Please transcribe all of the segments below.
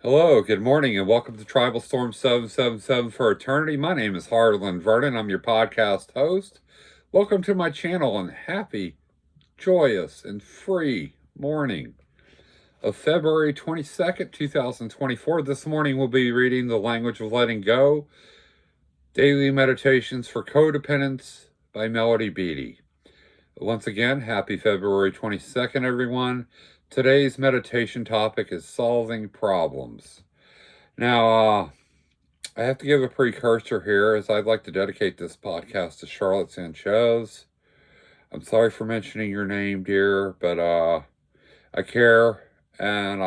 Hello, good morning, and welcome to Tribal Storm 777 for Eternity. My name is Harlan Vernon. I'm your podcast host. Welcome to my channel and happy, joyous, and free morning of February 22nd, 2024. This morning we'll be reading The Language of Letting Go, Daily Meditations for Codependence by Melody Beattie. Once again, happy February 22nd, everyone. Today's meditation topic is solving problems. Now, I have to give a precursor here, as I'd like to dedicate this podcast to Charlotte Sanchez. I'm sorry for mentioning your name, dear, but I care, and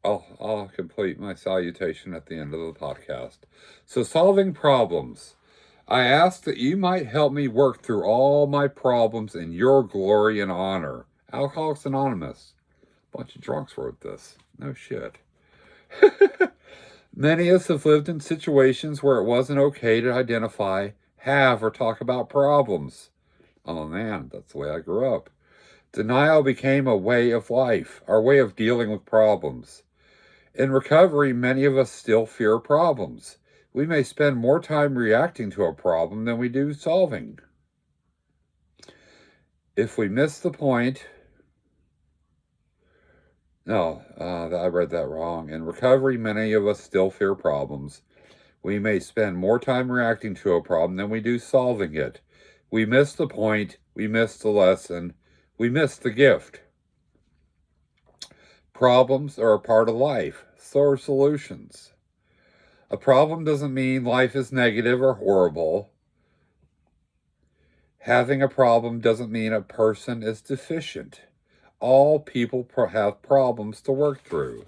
I'll complete my salutation at the end of the podcast. So, solving problems. I ask that you might help me work through all my problems in your glory and honor. Alcoholics Anonymous. A bunch of drunks wrote this. No shit. Many of us have lived in situations where it wasn't okay to identify, have, or talk about problems. Oh man, that's the way I grew up. Denial became a way of life, our way of dealing with problems. In recovery, many of us still fear problems. We may spend more time reacting to a problem than we do solving. If we miss the point, I read that wrong. In recovery, many of us still fear problems. We may spend more time reacting to a problem than we do solving it. We miss the point, we miss the lesson, we miss the gift. Problems are a part of life, so are solutions. A problem doesn't mean life is negative or horrible. Having a problem doesn't mean a person is deficient. All people have problems to work through.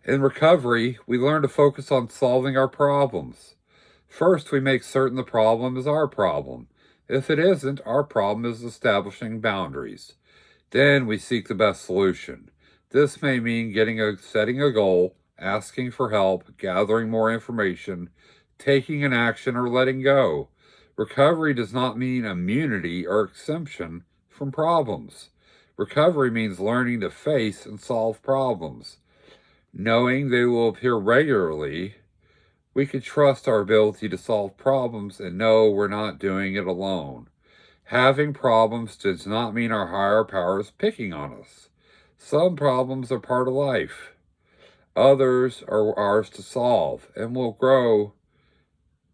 In recovery, we learn to focus on solving our problems. First, we make certain the problem is our problem. If it isn't, our problem is establishing boundaries. Then we seek the best solution. This may mean setting a goal, asking for help, gathering more information, taking an action, or letting go. Recovery does not mean immunity or exemption from problems. Recovery means learning to face and solve problems. Knowing they will appear regularly, we can trust our ability to solve problems and know we're not doing it alone. Having problems does not mean our higher power is picking on us. Some problems are part of life. Others are ours to solve and will grow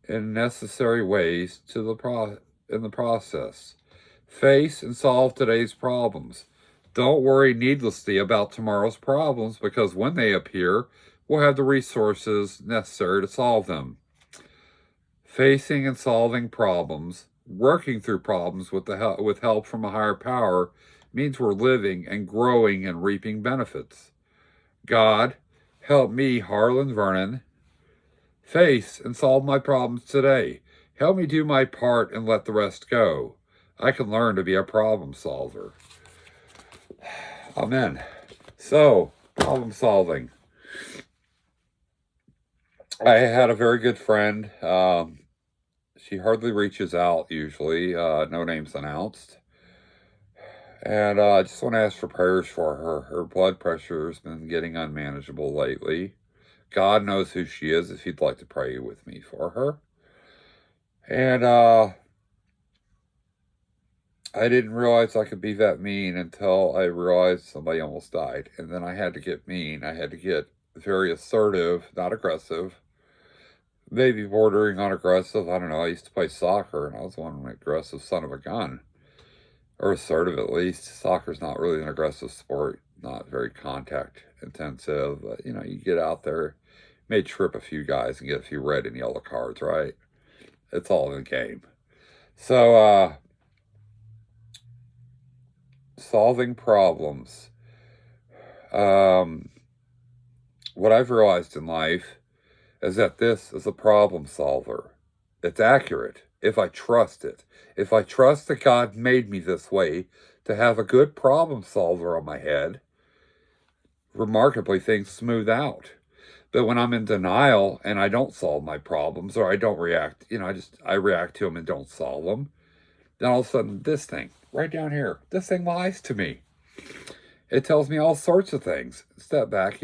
in necessary ways in the process. Face and solve today's problems. Don't worry needlessly about tomorrow's problems, because when they appear, we'll have the resources necessary to solve them. Facing and solving problems, working through problems with help from a higher power, means we're living and growing and reaping benefits. God, help me, Harlan Vernon, face and solve my problems today. Help me do my part and let the rest go. I can learn to be a problem solver. Amen. So, problem solving. I had a very good friend. She hardly reaches out usually. No names announced. And I just want to ask for prayers for her. Her blood pressure has been getting unmanageable lately. God knows who she is if you'd like to pray with me for her. And I didn't realize I could be that mean until I realized somebody almost died. And then I had to get mean. I had to get very assertive, not aggressive. Maybe bordering on aggressive. I don't know. I used to play soccer, and I was one aggressive son of a gun. Or assertive, at least. Soccer's not really an aggressive sport. Not very contact intensive. But, you get out there, may trip a few guys and get a few red and yellow cards, right? It's all in the game. So, solving problems. What I've realized in life is that this is a problem solver. It's accurate if I trust it. If I trust that God made me this way to have a good problem solver on my head, remarkably things smooth out. But when I'm in denial and I don't solve my problems, or I don't react, I react to them and don't solve them, then all of a sudden this thing right down here, this thing lies to me. It tells me all sorts of things. Step back,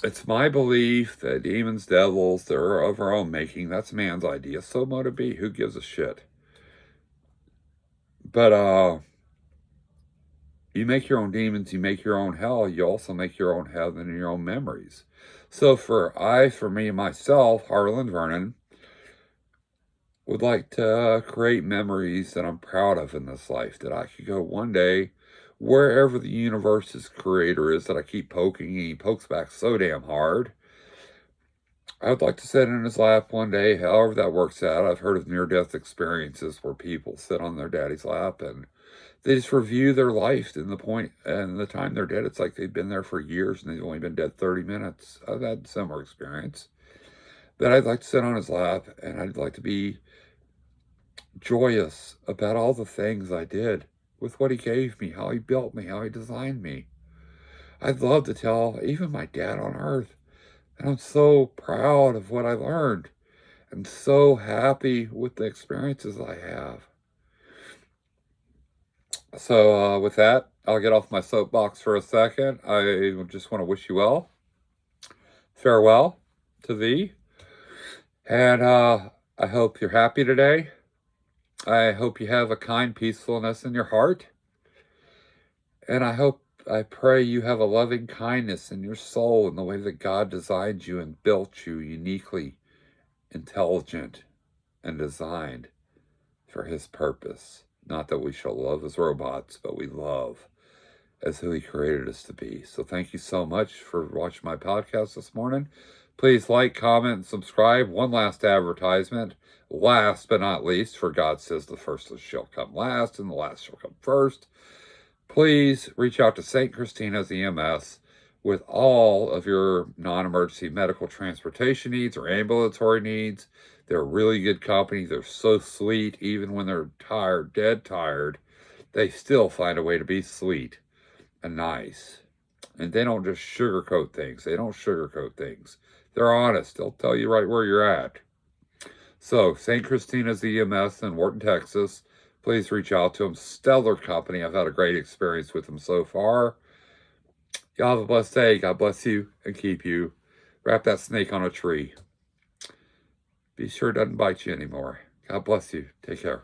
it's my belief that demons, devils, they're of our own making. That's man's idea. So mote it be. Who gives a shit? But you make your own demons, you make your own hell, you also make your own heaven and your own memories. So for me, myself, Harlan Vernon, would like to create memories that I'm proud of in this life, that I could go one day wherever the universe's creator is that I keep poking, and he pokes back so damn hard. I would like to sit in his lap one day, however that works out. I've heard of near-death experiences where people sit on their daddy's lap and they just review their life and the time they're dead, it's like they've been there for years and they've only been dead 30 minutes. I've had a similar experience. But I'd like to sit on his lap and I'd like to be joyous about all the things I did with what he gave me, how he built me, how he designed me. I'd love to tell even my dad on earth that I'm so proud of what I learned and so happy with the experiences I have. So with that, I'll get off my soapbox for a second. I just want to wish you well. Farewell to thee. And I hope you're happy today. I hope you have a kind peacefulness in your heart. And I pray you have a loving kindness in your soul in the way that God designed you and built you uniquely intelligent and designed for his purpose. Not that we shall love as robots, but we love as who he created us to be. So thank you so much for watching my podcast this morning. Please like, comment, and subscribe. One last advertisement. Last but not least, for God says the first shall come last and the last shall come first. Please reach out to St. Christina's EMS with all of your non-emergency medical transportation needs or ambulatory needs. They're a really good company. They're so sweet. Even when they're tired, dead tired, they still find a way to be sweet and nice. And they don't just sugarcoat things. They're honest. They'll tell you right where you're at. So, St. Christina's EMS in Wharton, Texas. Please reach out to them. Stellar company. I've had a great experience with them so far. Y'all have a blessed day. God bless you and keep you. Wrap that snake on a tree. Be sure it doesn't bite you anymore. God bless you. Take care.